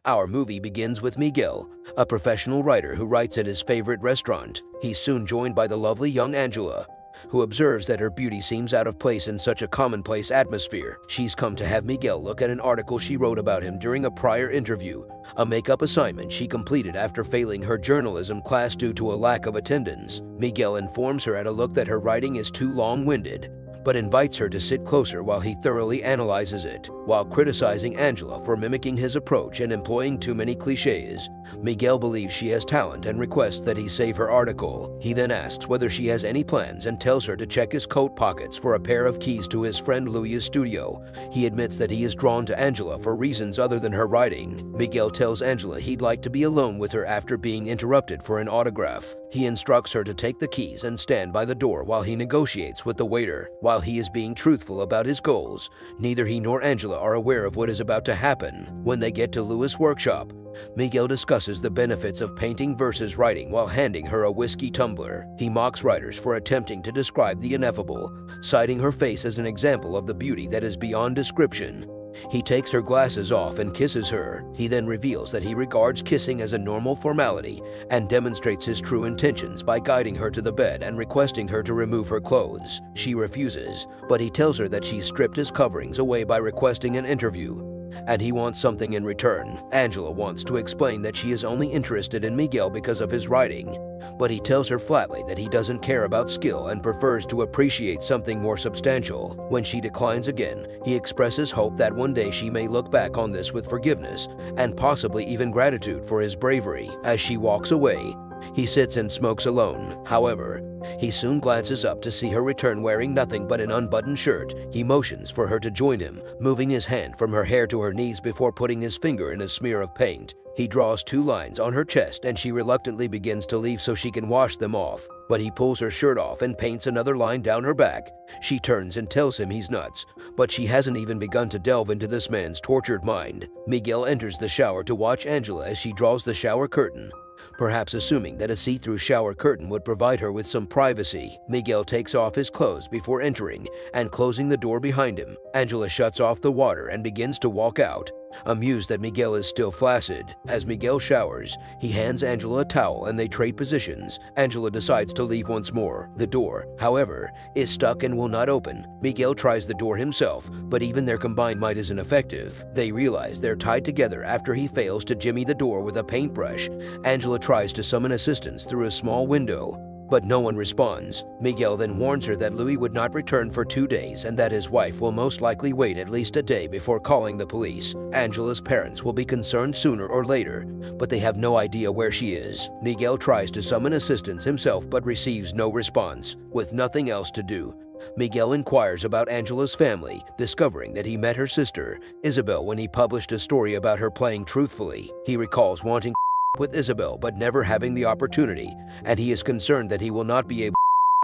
Our movie begins with Miguel, a professional writer who writes at his favorite restaurant. He's soon joined by the lovely young Angela, who observes that her beauty seems out of place in such a commonplace atmosphere. She's come to have Miguel look at an article she wrote about him during a prior interview, a makeup assignment she completed after failing her journalism class due to a lack of attendance. Miguel informs her at a look that her writing is too long-winded, but invites her to sit closer while he thoroughly analyzes it. While criticizing Angela for mimicking his approach and employing too many cliches, Miguel believes she has talent and requests that he save her article. He then asks whether she has any plans and tells her to check his coat pockets for a pair of keys to his friend Louis' studio. He admits that he is drawn to Angela for reasons other than her writing. Miguel tells Angela he'd like to be alone with her after being interrupted for an autograph. He instructs her to take the keys and stand by the door while he negotiates with the waiter. While he is being truthful about his goals, neither he nor Angela are aware of what is about to happen. When they get to Louis' workshop, Miguel discusses the benefits of painting versus writing while handing her a whiskey tumbler. He mocks writers for attempting to describe the ineffable, citing her face as an example of the beauty that is beyond description. He takes her glasses off and kisses her. He then reveals that he regards kissing as a normal formality and demonstrates his true intentions by guiding her to the bed and requesting her to remove her clothes. She refuses, but he tells her that she's stripped his coverings away by requesting an interview, and he wants something in return. Angela wants to explain that she is only interested in Miguel because of his writing, but he tells her flatly that he doesn't care about skill and prefers to appreciate something more substantial. When she declines again, he expresses hope that one day she may look back on this with forgiveness and possibly even gratitude for his bravery. As she walks away, he sits and smokes alone. However, he soon glances up to see her return wearing nothing but an unbuttoned shirt. He motions for her to join him, moving his hand from her hair to her knees before putting his finger in a smear of paint. He draws 2 lines on her chest and she reluctantly begins to leave so she can wash them off, but he pulls her shirt off and paints another line down her back. She turns and tells him he's nuts, but she hasn't even begun to delve into this man's tortured mind. Miguel enters the shower to watch Angela as she draws the shower curtain, perhaps assuming that a see-through shower curtain would provide her with some privacy. Miguel takes off his clothes before entering and closing the door behind him. Angela shuts off the water and begins to walk out, amused that Miguel is still flaccid. As Miguel showers, he hands Angela a towel and they trade positions. Angela decides to leave once more. The door, however, is stuck and will not open. Miguel tries the door himself, but even their combined might isn't effective. They realize they're tied together after he fails to jimmy the door with a paintbrush. Angela tries to summon assistance through a small window, but no one responds. Miguel then warns her that Louis would not return for 2 days and that his wife will most likely wait at least a day before calling the police. Angela's parents will be concerned sooner or later, but they have no idea where she is. Miguel tries to summon assistance himself but receives no response. With nothing else to do, Miguel inquires about Angela's family, discovering that he met her sister, Isabel, when he published a story about her playing truthfully. He recalls wanting with Isabel but never having the opportunity, and he is concerned that he will not be able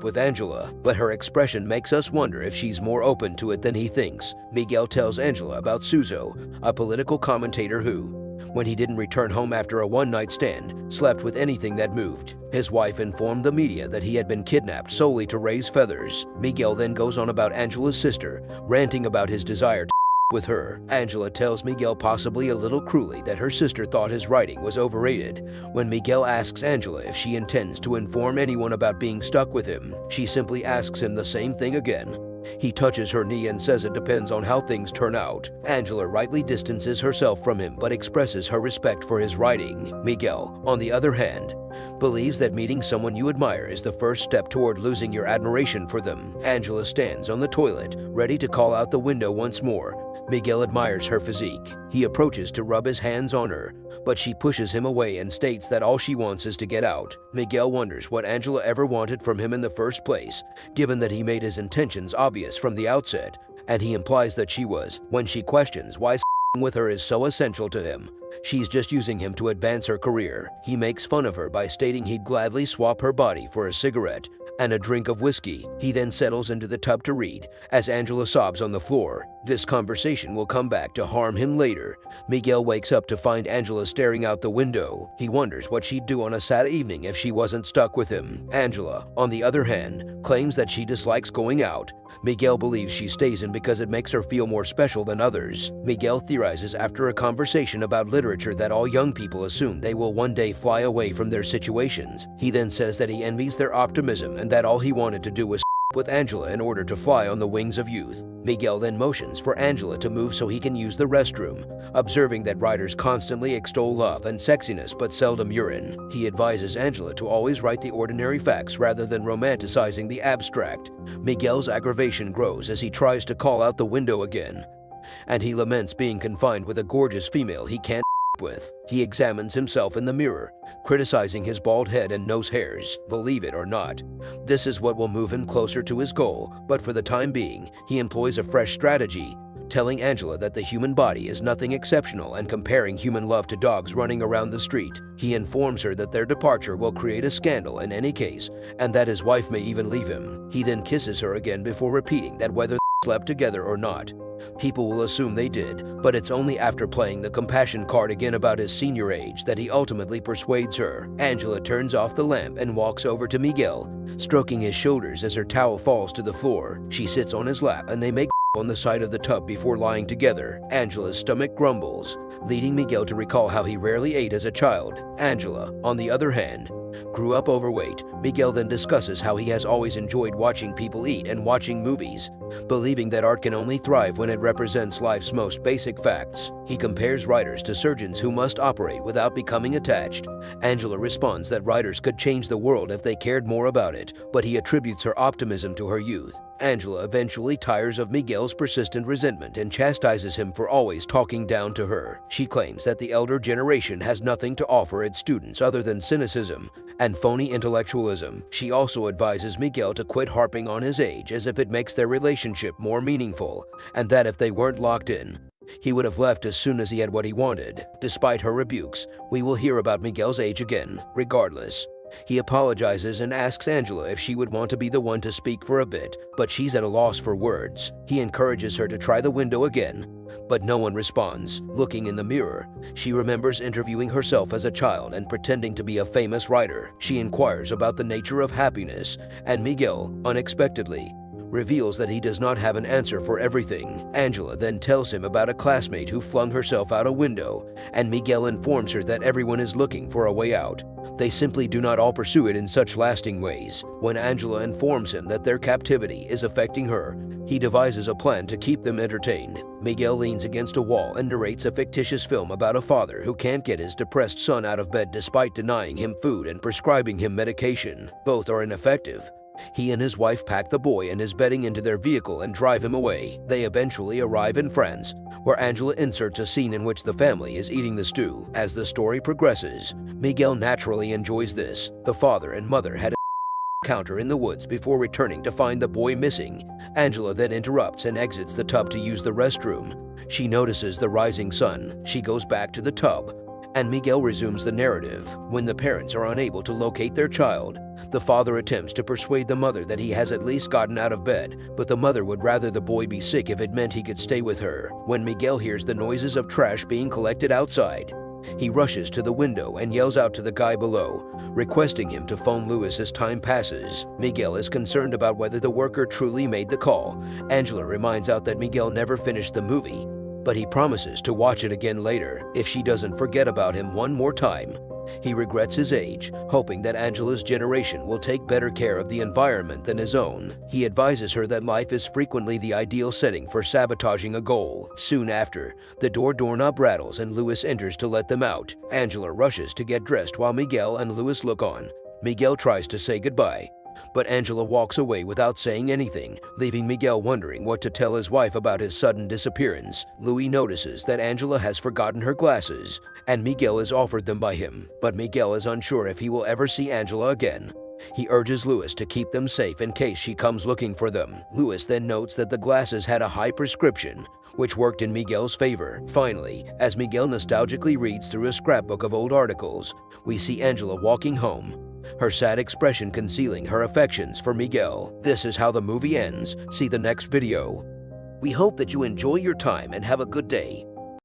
with Angela, but her expression makes us wonder if she's more open to it than he thinks. Miguel tells Angela about Suzo, a political commentator who, when he didn't return home after a one-night stand, slept with anything that moved. His wife informed the media that he had been kidnapped solely to raise feathers. Miguel then goes on about Angela's sister, ranting about his desire to with her. Angela tells Miguel, possibly a little cruelly, that her sister thought his writing was overrated. When Miguel asks Angela if she intends to inform anyone about being stuck with him, she simply asks him the same thing again. He touches her knee and says it depends on how things turn out. Angela rightly distances herself from him but expresses her respect for his writing. Miguel, on the other hand, believes that meeting someone you admire is the first step toward losing your admiration for them. Angela stands on the toilet, ready to call out the window once more. Miguel admires her physique. He approaches to rub his hands on her, but she pushes him away and states that all she wants is to get out. Miguel wonders what Angela ever wanted from him in the first place, given that he made his intentions obvious from the outset, and he implies that she was. When she questions why with her is so essential to him, she's just using him to advance her career. He makes fun of her by stating he'd gladly swap her body for a cigarette and a drink of whiskey. He then settles into the tub to read, as Angela sobs on the floor. This conversation will come back to harm him later. Miguel wakes up to find Angela staring out the window. He wonders what she'd do on a sad evening if she wasn't stuck with him. Angela, on the other hand, claims that she dislikes going out. Miguel believes she stays in because it makes her feel more special than others. Miguel theorizes after a conversation about literature that all young people assume they will one day fly away from their situations. He then says that he envies their optimism and that all he wanted to do was with Angela in order to fly on the wings of youth. Miguel then motions for Angela to move so he can use the restroom. Observing that writers constantly extol love and sexiness but seldom urine, he advises Angela to always write the ordinary facts rather than romanticizing the abstract. Miguel's aggravation grows as he tries to call out the window again, and he laments being confined with a gorgeous female he can't with. He examines himself in the mirror, criticizing his bald head and nose hairs. Believe it or not, this is what will move him closer to his goal, but for the time being, he employs a fresh strategy, telling Angela that the human body is nothing exceptional and comparing human love to dogs running around the street. He informs her that their departure will create a scandal in any case, and that his wife may even leave him. He then kisses her again before repeating that whether they slept together or not, people will assume they did, but it's only after playing the compassion card again about his senior age that he ultimately persuades her. Angela turns off the lamp and walks over to Miguel, stroking his shoulders as her towel falls to the floor. She sits on his lap and they make on the side of the tub before lying together. Angela's stomach grumbles, leading Miguel to recall how he rarely ate as a child. Angela, on the other hand, grew up overweight. Miguel then discusses how he has always enjoyed watching people eat and watching movies, believing that art can only thrive when it represents life's most basic facts. He compares writers to surgeons who must operate without becoming attached. Angela responds that writers could change the world if they cared more about it, but he attributes her optimism to her youth. Angela eventually tires of Miguel's persistent resentment and chastises him for always talking down to her. She claims that the elder generation has nothing to offer its students other than cynicism and phony intellectualism. She also advises Miguel to quit harping on his age as if it makes their relationship more meaningful, and that if they weren't locked in, he would have left as soon as he had what he wanted. Despite her rebukes, we will hear about Miguel's age again, regardless. He apologizes and asks Angela if she would want to be the one to speak for a bit, but she's at a loss for words. He encourages her to try the window again, but no one responds. Looking in the mirror, she remembers interviewing herself as a child and pretending to be a famous writer. She inquires about the nature of happiness, and Miguel, unexpectedly, reveals that he does not have an answer for everything. Angela then tells him about a classmate who flung herself out a window, and Miguel informs her that everyone is looking for a way out. They simply do not all pursue it in such lasting ways. When Angela informs him that their captivity is affecting her, he devises a plan to keep them entertained. Miguel leans against a wall and narrates a fictitious film about a father who can't get his depressed son out of bed despite denying him food and prescribing him medication. Both are ineffective. He and his wife pack the boy and his bedding into their vehicle and drive him away. They eventually arrive in France, where Angela inserts a scene in which the family is eating the stew. As the story progresses, Miguel naturally enjoys this. The father and mother had a encounter in the woods before returning to find the boy missing. Angela then interrupts and exits the tub to use the restroom. She notices the rising sun. She goes back to the tub, and Miguel resumes the narrative. When the parents are unable to locate their child, the father attempts to persuade the mother that he has at least gotten out of bed, but the mother would rather the boy be sick if it meant he could stay with her. When Miguel hears the noises of trash being collected outside, he rushes to the window and yells out to the guy below, requesting him to phone Louis as time passes. Miguel is concerned about whether the worker truly made the call. Angela reminds out that Miguel never finished the movie, but he promises to watch it again later if she doesn't forget about him one more time. He regrets his age, hoping that Angela's generation will take better care of the environment than his own. He advises her that life is frequently the ideal setting for sabotaging a goal. Soon after, the doorknob rattles and Louis enters to let them out. Angela rushes to get dressed while Miguel and Louis look on. Miguel tries to say goodbye, but Angela walks away without saying anything, leaving Miguel wondering what to tell his wife about his sudden disappearance. Louis notices that Angela has forgotten her glasses, and Miguel is offered them by him, but Miguel is unsure if he will ever see Angela again. He urges Louis to keep them safe in case she comes looking for them. Louis then notes that the glasses had a high prescription, which worked in Miguel's favor. Finally, as Miguel nostalgically reads through a scrapbook of old articles, we see Angela walking home, her sad expression concealing her affections for Miguel. This is how the movie ends. See the next video. We hope that you enjoy your time and have a good day.